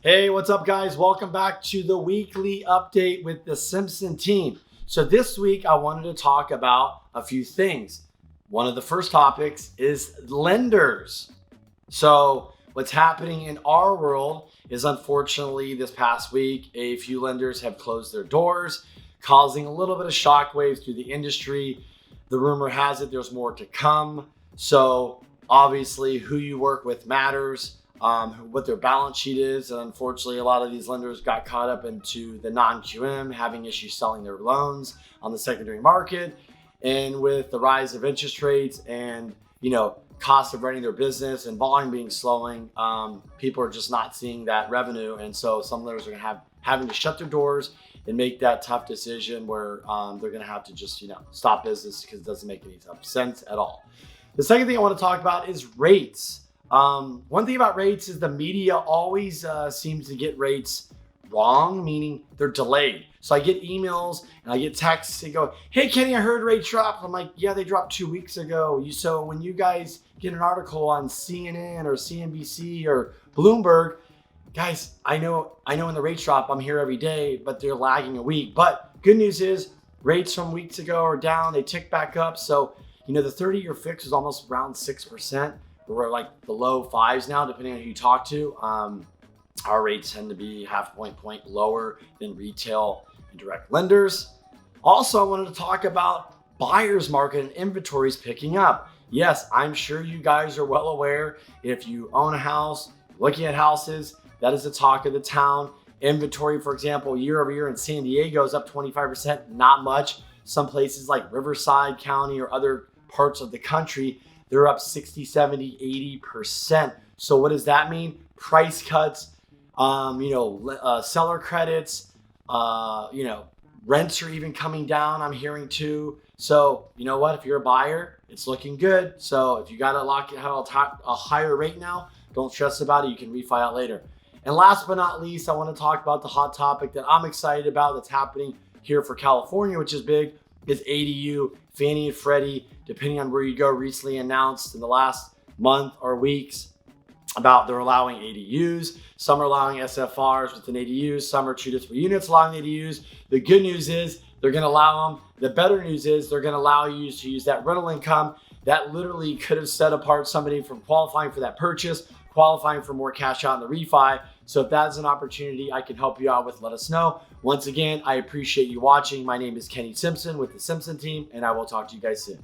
Hey, what's up, guys? Welcome back to the weekly update with the Simpson team. So this week, I wanted to talk about a few things. One of the first topics is lenders. So what's happening in our world is, unfortunately, this past week, a few lenders have closed their doors, causing a little bit of shockwaves through the industry. The rumor has it there's more to come. So obviously, who you work with matters. What their balance sheet is. And unfortunately, a lot of these lenders got caught up into the non-QM, having issues selling their loans on the secondary market. And with the rise of interest rates and, cost of running their business and volume being slowing, people are just not seeing that revenue. And so some lenders are having to shut their doors and make that tough decision where they're going to have to just, stop business because it doesn't make any sense at all. The second thing I want to talk about is rates. One thing about rates is the media always seems to get rates wrong, meaning they're delayed. So I get emails and I get texts and go, "Hey Kenny, I heard rates dropped." I'm like, "Yeah, they dropped 2 weeks ago." So when you guys get an article on CNN or CNBC or Bloomberg, guys, I know when the rates drop, I'm here every day, but they're lagging a week. But good news is rates from weeks ago are down. They tick back up. So, the 30-year fix is almost around 6%. We're like the low fives now, depending on who you talk to. Our rates tend to be half point lower than retail and direct lenders. Also, I wanted to talk about buyer's market and inventories picking up. Yes, I'm sure you guys are well aware. If you own a house, looking at houses, that is the talk of the town. Inventory, for example, year over year in San Diego is up 25%, not much. Some places like Riverside County or other parts of the country, they're up 60, 70, 80%. So what does that mean? Price cuts, seller credits, rents are even coming down, I'm hearing too. So you know what? If you're a buyer, it's looking good. So if you got to have a higher rate now, don't stress about it. You can refi out later. And last but not least, I want to talk about the hot topic that I'm excited about that's happening here for California, which is big, is ADU. Fannie and Freddie, depending on where you go, recently announced in the last month or weeks about they're allowing ADUs. Some are allowing SFRs within ADUs. Some are 2 to 3 units allowing ADUs. The good news is they're going to allow them. The better news is they're going to allow you to use that rental income that literally could have set apart somebody from qualifying for that purchase, qualifying for more cash out in the refi. So if that's an opportunity I can help you out with, let us know. Once again, I appreciate you watching. My name is Kenny Simpson with the Simpson team, and I will talk to you guys soon.